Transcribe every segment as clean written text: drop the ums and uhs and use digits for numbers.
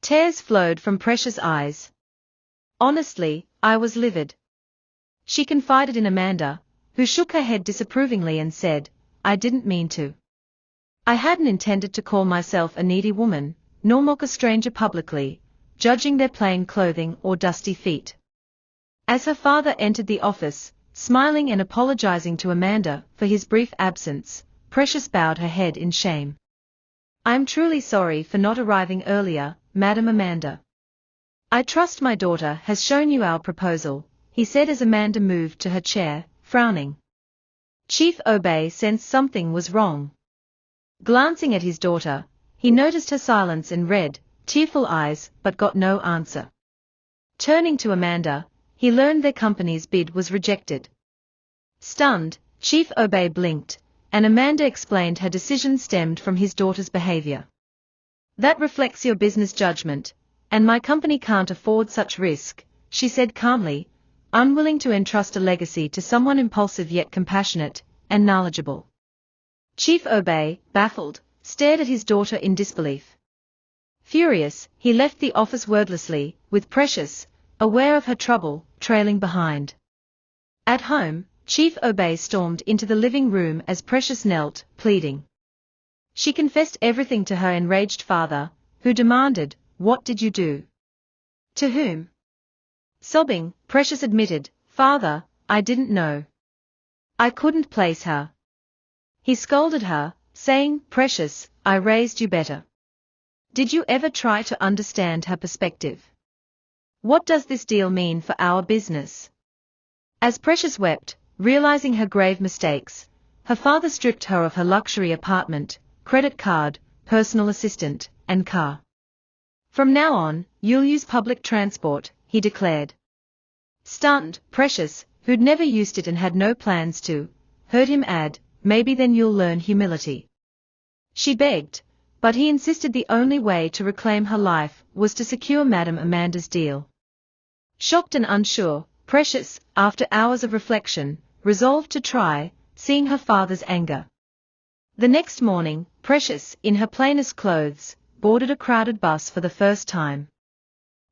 Tears flowed from Precious' eyes. Honestly, I was livid. She confided in Amanda, who shook her head disapprovingly and said, I didn't mean to. I hadn't intended to call myself a needy woman, nor mock a stranger publicly, judging their plain clothing or dusty feet. As her father entered the office, smiling and apologizing to Amanda for his brief absence, Precious bowed her head in shame. I am truly sorry for not arriving earlier, Madam Amanda. I trust my daughter has shown you our proposal, he said as Amanda moved to her chair, frowning. Chief Obey sensed something was wrong. Glancing at his daughter, he noticed her silence and read, tearful eyes, but got no answer. Turning to Amanda, he learned their company's bid was rejected. Stunned, Chief Obey blinked, and Amanda explained her decision stemmed from his daughter's behavior. That reflects your business judgment, and my company can't afford such risk, she said calmly, unwilling to entrust a legacy to someone impulsive yet compassionate and knowledgeable. Chief Obey, baffled, stared at his daughter in disbelief. Furious, he left the office wordlessly, with Precious, aware of her trouble, trailing behind. At home, Chief Obey stormed into the living room as Precious knelt, pleading. She confessed everything to her enraged father, who demanded, What did you do? To whom? Sobbing, Precious admitted, Father, I didn't know. I couldn't place her. He scolded her, saying, Precious, I raised you better. Did you ever try to understand her perspective? What does this deal mean for our business? As Precious wept, realizing her grave mistakes, her father stripped her of her luxury apartment, credit card, personal assistant, and car. From now on, you'll use public transport, he declared. Stunned, Precious, who'd never used it and had no plans to, heard him add, Maybe then you'll learn humility. She begged, but he insisted the only way to reclaim her life was to secure Madam Amanda's deal. Shocked and unsure, Precious, after hours of reflection, resolved to try, seeing her father's anger. The next morning, Precious, in her plainest clothes, boarded a crowded bus for the first time.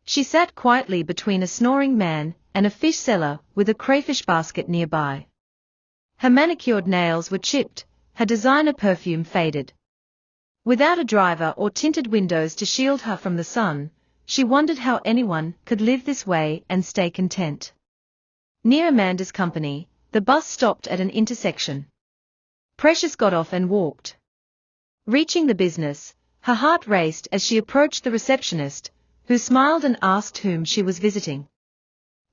She sat quietly between a snoring man and a fish seller with a crayfish basket nearby. Her manicured nails were chipped, her designer perfume faded. Without a driver or tinted windows to shield her from the sun, she wondered how anyone could live this way and stay content. Near Amanda's company, the bus stopped at an intersection. Precious got off and walked. Reaching the business, her heart raced as she approached the receptionist, who smiled and asked whom she was visiting.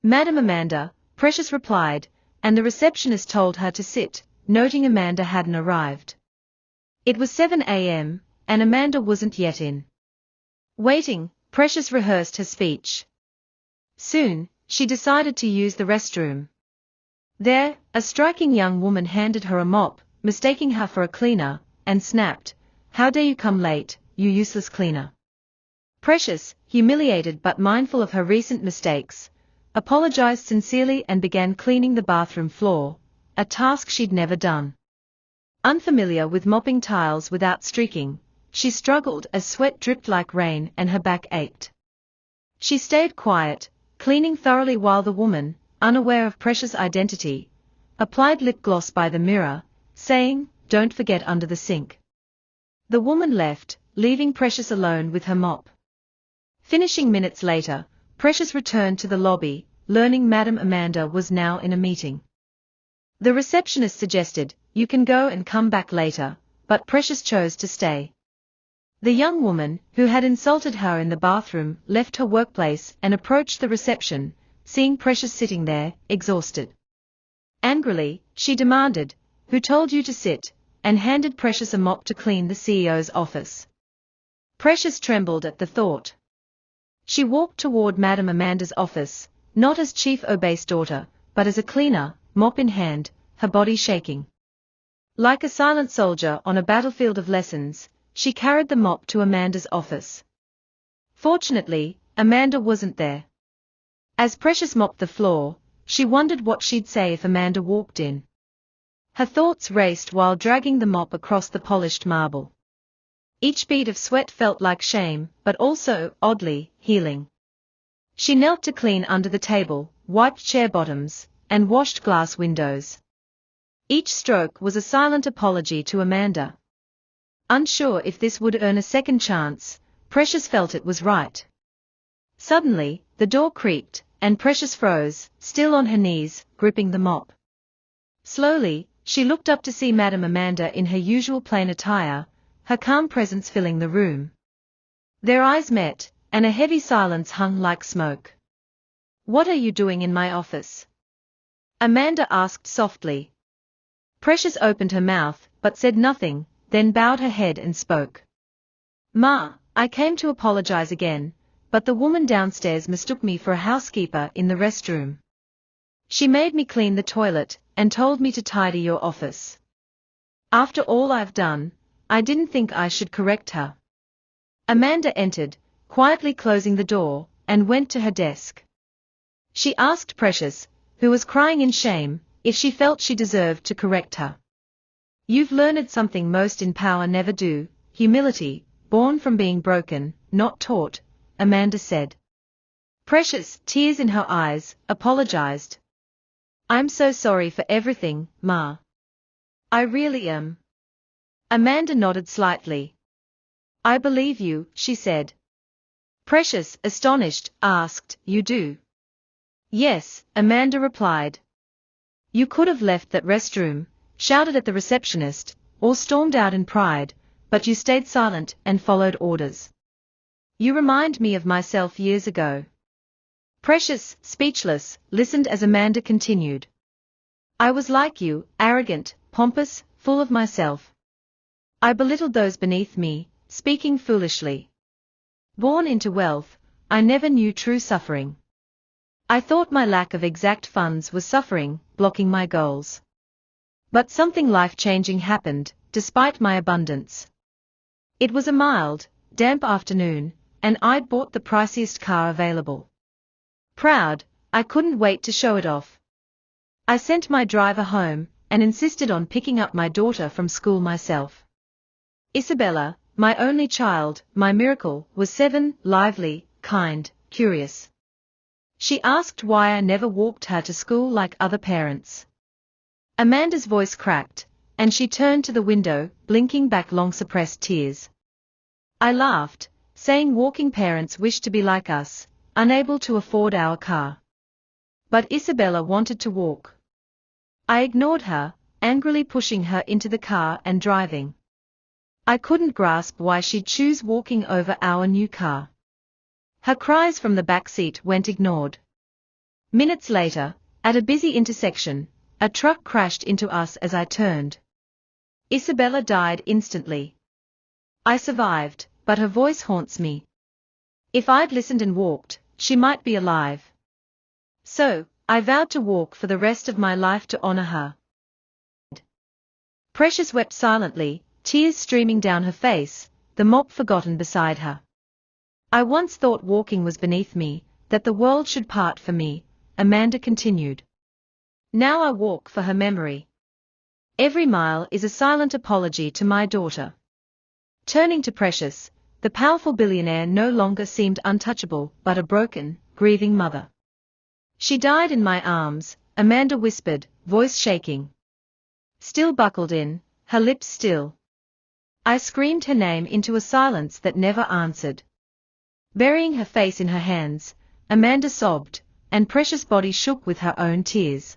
Madam Amanda, Precious replied, and the receptionist told her to sit, noting Amanda hadn't arrived. It was 7 a.m., and Amanda wasn't yet in. Waiting, Precious rehearsed her speech. Soon, she decided to use the restroom. There, a striking young woman handed her a mop, mistaking her for a cleaner, and snapped, How dare you come late, you useless cleaner. Precious, humiliated but mindful of her recent mistakes, apologized sincerely and began cleaning the bathroom floor, a task she'd never done. Unfamiliar with mopping tiles without streaking, she struggled as sweat dripped like rain and her back ached. She stayed quiet, cleaning thoroughly while the woman, unaware of Precious' identity, applied lip gloss by the mirror, saying, Don't forget under the sink. The woman left, leaving Precious alone with her mop. Finishing minutes later, Precious returned to the lobby, learning Madam Amanda was now in a meeting. The receptionist suggested, You can go and come back later, but Precious chose to stay. The young woman, who had insulted her in the bathroom, left her workplace and approached the reception, seeing Precious sitting there, exhausted. Angrily, she demanded, Who told you to sit, and handed Precious a mop to clean the CEO's office. Precious trembled at the thought. She walked toward Madam Amanda's office, not as Chief Obey's daughter, but as a cleaner, mop in hand, her body shaking. Like a silent soldier on a battlefield of lessons, she carried the mop to Amanda's office. Fortunately, Amanda wasn't there. As Precious mopped the floor, she wondered what she'd say if Amanda walked in. Her thoughts raced while dragging the mop across the polished marble. Each bead of sweat felt like shame, but also, oddly, healing. She knelt to clean under the table, wiped chair bottoms, and washed glass windows. Each stroke was a silent apology to Amanda. Unsure if this would earn a second chance, Precious felt it was right. Suddenly, the door creaked, and Precious froze, still on her knees, gripping the mop. Slowly, she looked up to see Madame Amanda in her usual plain attire, her calm presence filling the room. Their eyes met, and a heavy silence hung like smoke. "What are you doing in my office?" Amanda asked softly. Precious opened her mouth, but said nothing, then bowed her head and spoke. "Ma, I came to apologize again, but the woman downstairs mistook me for a housekeeper in the restroom. She made me clean the toilet, and told me to tidy your office. After all I've done, I didn't think I should correct her." Amanda entered, quietly closing the door, and went to her desk. She asked Precious, who was crying in shame, if she felt she deserved to correct her. "You've learned something most in power never do, humility, born from being broken, not taught," Amanda said. Precious, tears in her eyes, apologized. "I'm so sorry for everything, Ma. I really am." Amanda nodded slightly. "I believe you," she said. Precious, astonished, asked, "You do?" "Yes," Amanda replied. "You could have left that restroom, shouted at the receptionist, or stormed out in pride, but you stayed silent and followed orders. You remind me of myself years ago." Precious, speechless, listened as Amanda continued. "I was like you, arrogant, pompous, full of myself. I belittled those beneath me, speaking foolishly. Born into wealth, I never knew true suffering. I thought my lack of exact funds was suffering, blocking my goals. But something life-changing happened, despite my abundance. It was a mild, damp afternoon, and I'd bought the priciest car available. Proud, I couldn't wait to show it off. I sent my driver home, and insisted on picking up my daughter from school myself. Isabella, my only child, my miracle, was 7, lively, kind, curious. She asked why I never walked her to school like other parents." Amanda's voice cracked, and she turned to the window, blinking back long-suppressed tears. "I laughed, saying walking parents wish to be like us, unable to afford our car. But Isabella wanted to walk. I ignored her, angrily pushing her into the car and driving. I couldn't grasp why she'd choose walking over our new car. Her cries from the back seat went ignored. Minutes later, at a busy intersection, a truck crashed into us as I turned. Isabella died instantly. I survived, but her voice haunts me. If I'd listened and walked, she might be alive. So, I vowed to walk for the rest of my life to honor her." Precious wept silently, tears streaming down her face, the mop forgotten beside her. "I once thought walking was beneath me, that the world should part for me," Amanda continued. "Now I walk for her memory. Every mile is a silent apology to my daughter." Turning to Precious, the powerful billionaire no longer seemed untouchable, but a broken, grieving mother. "She died in my arms," Amanda whispered, voice shaking. Still buckled in, her lips still. I screamed her name into a silence that never answered. Burying her face in her hands, Amanda sobbed, and Precious' body shook with her own tears.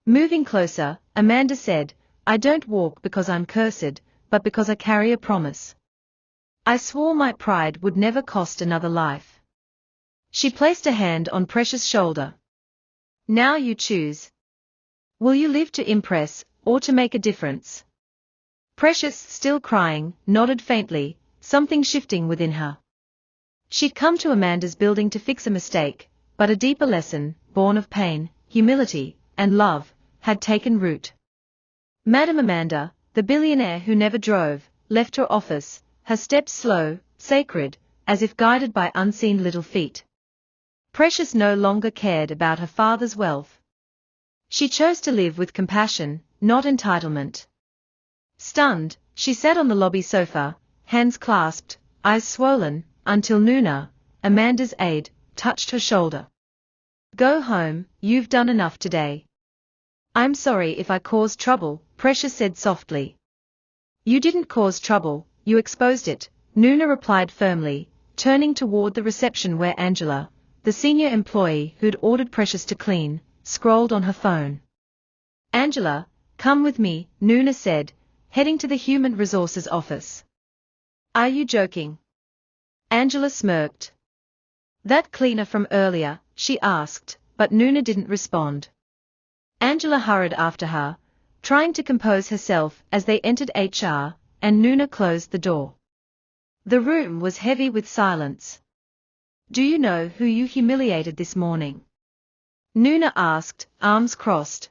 Moving closer, Amanda said, "I don't walk because I'm cursed, but because I carry a promise. I swore my pride would never cost another life." She placed a hand on Precious' shoulder. "Now you choose. Will you live to impress, or to make a difference?" Precious, still crying, nodded faintly, something shifting within her. She'd come to Amanda's building to fix a mistake, but a deeper lesson, born of pain, humility, and love, had taken root. Madame Amanda, the billionaire who never drove, left her office, her steps slow, sacred, as if guided by unseen little feet. Precious no longer cared about her father's wealth. She chose to live with compassion, not entitlement. Stunned, she sat on the lobby sofa, hands clasped, eyes swollen, until Nuna, Amanda's aide, touched her shoulder. Go home, you've done enough today. I'm sorry if I caused trouble, Precious said softly. You didn't cause trouble, you exposed it, Nuna replied firmly, turning toward the reception where Angela, the senior employee who'd ordered Precious to clean, scrolled on her phone. Angela, come with me, Nuna said, heading to the Human Resources office. Are you joking? Angela smirked. That cleaner from earlier, she asked, but Nuna didn't respond. Angela hurried after her, trying to compose herself as they entered HR, and Nuna closed the door. The room was heavy with silence. Do you know who you humiliated this morning? Nuna asked, arms crossed.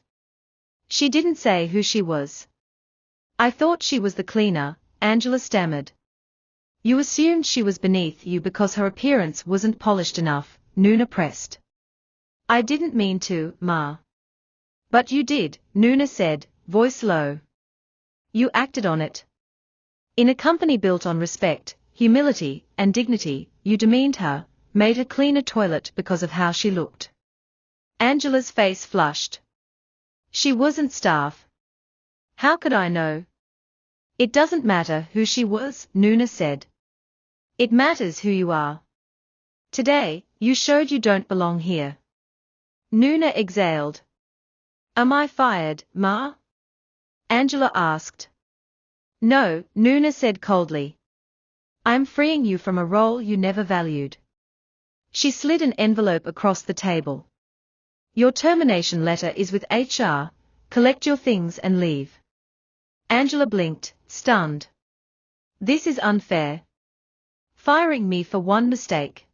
She didn't say who she was. I thought she was the cleaner, Angela stammered. You assumed she was beneath you because her appearance wasn't polished enough, Nuna pressed. I didn't mean to, Ma. But you did, Nuna said, voice low. You acted on it. In a company built on respect, humility, and dignity, you demeaned her, made her clean a toilet because of how she looked. Angela's face flushed. She wasn't staff. How could I know? It doesn't matter who she was, Nuna said. It matters who you are. Today, you showed you don't belong here. Nuna exhaled. Am I fired, Ma? Angela asked. No, Nuna said coldly. I'm freeing you from a role you never valued. She slid an envelope across the table. Your termination letter is with HR, collect your things and leave. Angela blinked, stunned. This is unfair. Firing me for one mistake.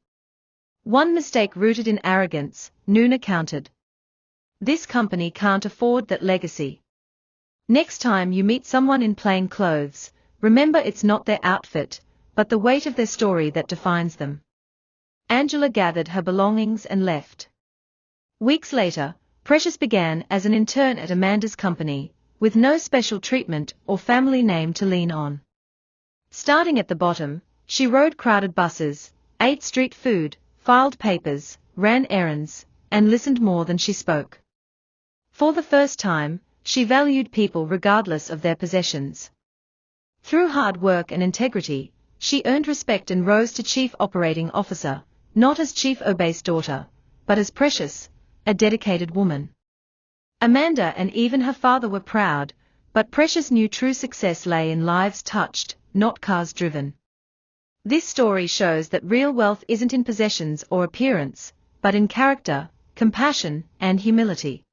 One mistake rooted in arrogance, Nuna countered. This company can't afford that legacy. Next time you meet someone in plain clothes, remember it's not their outfit, but the weight of their story that defines them. Angela gathered her belongings and left. Weeks later, Precious began as an intern at Amanda's company, with no special treatment or family name to lean on. Starting at the bottom, she rode crowded buses, ate street food, filed papers, ran errands, and listened more than she spoke. For the first time, she valued people regardless of their possessions. Through hard work and integrity, she earned respect and rose to Chief Operating Officer, not as Chief Obay's daughter, but as Precious, a dedicated woman. Amanda and even her father were proud, but Precious knew true success lay in lives touched, not cars driven. This story shows that real wealth isn't in possessions or appearance, but in character, compassion, and humility.